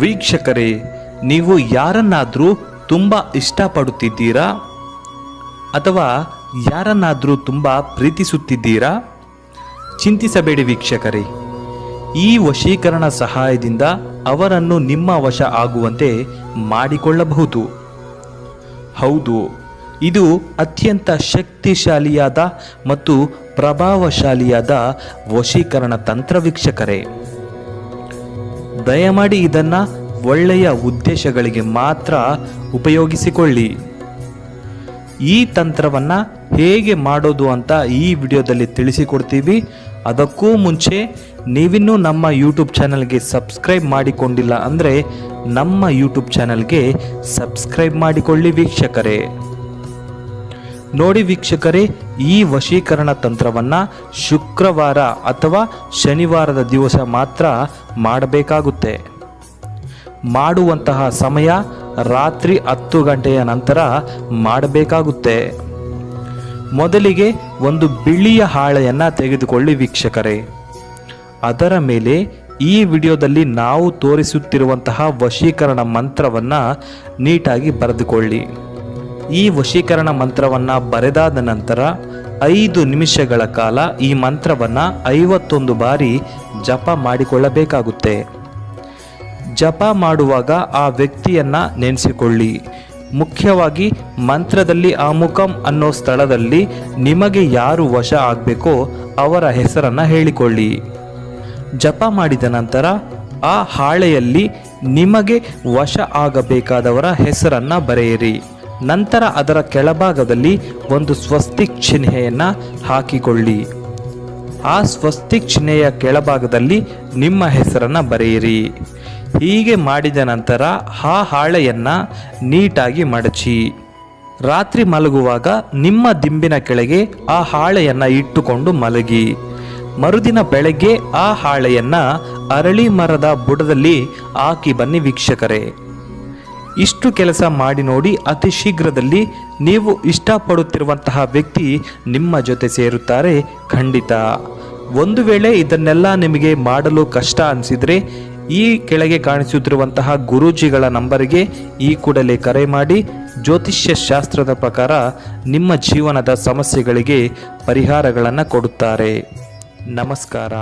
ವೀಕ್ಷಕರೇ, ನೀವು ಯಾರನ್ನಾದರೂ ತುಂಬ ಇಷ್ಟಪಡುತ್ತಿದ್ದೀರಾ ಅಥವಾ ಯಾರನ್ನಾದರೂ ತುಂಬ ಪ್ರೀತಿಸುತ್ತಿದ್ದೀರಾ? ಚಿಂತಿಸಬೇಡಿ ವೀಕ್ಷಕರೇ, ಈ ವಶೀಕರಣ ಸಹಾಯದಿಂದ ಅವರನ್ನು ನಿಮ್ಮ ವಶ ಆಗುವಂತೆ ಮಾಡಿಕೊಳ್ಳಬಹುದು. ಹೌದು, ಇದು ಅತ್ಯಂತ ಶಕ್ತಿಶಾಲಿಯಾದ ಮತ್ತು ಪ್ರಭಾವಶಾಲಿಯಾದ ವಶೀಕರಣ ತಂತ್ರ ವೀಕ್ಷಕರೇ. ದಯಮಾಡಿ ಇದನ್ನು ಒಳ್ಳೆಯ ಉದ್ದೇಶಗಳಿಗೆ ಮಾತ್ರ ಉಪಯೋಗಿಸಿಕೊಳ್ಳಿ. ಈ ತಂತ್ರವನ್ನು ಹೇಗೆ ಮಾಡೋದು ಅಂತ ಈ ವಿಡಿಯೋದಲ್ಲಿ ತಿಳಿಸಿಕೊಡ್ತೀವಿ. ಅದಕ್ಕೂ ಮುಂಚೆ ನೀವಿನ್ನೂ ನಮ್ಮ ಯೂಟ್ಯೂಬ್ ಚಾನಲ್ಗೆ ಸಬ್ಸ್ಕ್ರೈಬ್ ಮಾಡಿಕೊಂಡಿಲ್ಲ ಅಂದರೆ ನಮ್ಮ ಯೂಟ್ಯೂಬ್ ಚಾನಲ್ಗೆ ಸಬ್ಸ್ಕ್ರೈಬ್ ಮಾಡಿಕೊಳ್ಳಿ ವೀಕ್ಷಕರೇ. ನೋಡಿ ವೀಕ್ಷಕರೇ, ಈ ವಶೀಕರಣ ತಂತ್ರವನ್ನು ಶುಕ್ರವಾರ ಅಥವಾ ಶನಿವಾರದ ದಿವಸ ಮಾತ್ರ ಮಾಡಬೇಕಾಗುತ್ತೆ. ಮಾಡುವಂತಹ ಸಮಯ ರಾತ್ರಿ 10 ಗಂಟೆಯ ನಂತರ ಮಾಡಬೇಕಾಗುತ್ತೆ. ಮೊದಲಿಗೆ ಒಂದು ಬಿಳಿಯ ಹಾಳೆಯನ್ನು ತೆಗೆದುಕೊಳ್ಳಿ ವೀಕ್ಷಕರೇ. ಅದರ ಮೇಲೆ ಈ ವಿಡಿಯೋದಲ್ಲಿ ನಾವು ತೋರಿಸುತ್ತಿರುವಂತಹ ವಶೀಕರಣ ಮಂತ್ರವನ್ನು ನೀಟಾಗಿ ಬರೆದುಕೊಳ್ಳಿ. ಈ ವಶೀಕರಣ ಮಂತ್ರವನ್ನು ಬರೆದಾದ ನಂತರ 5 ನಿಮಿಷಗಳ ಕಾಲ ಈ ಮಂತ್ರವನ್ನು 51 ಬಾರಿ ಜಪ ಮಾಡಿಕೊಳ್ಳಬೇಕಾಗುತ್ತೆ. ಜಪ ಮಾಡುವಾಗ ಆ ವ್ಯಕ್ತಿಯನ್ನು ನೆನೆಸಿಕೊಳ್ಳಿ. ಮುಖ್ಯವಾಗಿ ಮಂತ್ರದಲ್ಲಿ ಆಮುಖಂ ಅನ್ನೋ ಸ್ಥಳದಲ್ಲಿ ನಿಮಗೆ ಯಾರು ವಶ ಆಗಬೇಕೋ ಅವರ ಹೆಸರನ್ನು ಹೇಳಿಕೊಳ್ಳಿ. ಜಪ ಮಾಡಿದ ನಂತರ ಆ ಹಾಳೆಯಲ್ಲಿ ನಿಮಗೆ ವಶ ಆಗಬೇಕಾದವರ ಹೆಸರನ್ನು ಬರೆಯಿರಿ. ನಂತರ ಅದರ ಕೆಳಭಾಗದಲ್ಲಿ ಒಂದು ಸ್ವಸ್ತಿಕ್ ಚಿಹ್ನೆಯನ್ನು ಹಾಕಿಕೊಳ್ಳಿ. ಆ ಸ್ವಸ್ತಿಕ್ ಚಿಹ್ನೆಯ ಕೆಳಭಾಗದಲ್ಲಿ ನಿಮ್ಮ ಹೆಸರನ್ನು ಬರೆಯಿರಿ. ಹೀಗೆ ಮಾಡಿದ ನಂತರ ಆ ಹಾಳೆಯನ್ನು ನೀಟಾಗಿ ಮಡಚಿ ರಾತ್ರಿ ಮಲಗುವಾಗ ನಿಮ್ಮ ದಿಂಬಿನ ಕೆಳಗೆ ಆ ಹಾಳೆಯನ್ನು ಇಟ್ಟುಕೊಂಡು ಮಲಗಿ. ಮರುದಿನ ಬೆಳಗ್ಗೆ ಆ ಹಾಳೆಯನ್ನು ಅರಳಿ ಮರದ ಬುಡದಲ್ಲಿ ಹಾಕಿ ಬನ್ನಿ ವೀಕ್ಷಕರೇ. ಇಷ್ಟು ಕೆಲಸ ಮಾಡಿ ನೋಡಿ, ಅತಿ ಶೀಘ್ರದಲ್ಲಿ ನೀವು ಇಷ್ಟಪಡುತ್ತಿರುವಂತಹ ವ್ಯಕ್ತಿ ನಿಮ್ಮ ಜೊತೆ ಸೇರುತ್ತಾರೆ ಖಂಡಿತ. ಒಂದು ವೇಳೆ ಇದನ್ನೆಲ್ಲ ನಿಮಗೆ ಮಾಡಲು ಕಷ್ಟ ಅನಿಸಿದರೆ ಈ ಕೆಳಗೆ ಕಾಣಿಸುತ್ತಿರುವಂತಹ ಗುರೂಜಿಗಳ ನಂಬರಿಗೆ ಈ ಕೂಡಲೇ ಕರೆ ಮಾಡಿ ಜ್ಯೋತಿಷ್ಯ ಶಾಸ್ತ್ರದ ಪ್ರಕಾರ ನಿಮ್ಮ ಜೀವನದ ಸಮಸ್ಯೆಗಳಿಗೆ ಪರಿಹಾರಗಳನ್ನು ಕೊಡುತ್ತಾರೆ. ನಮಸ್ಕಾರ.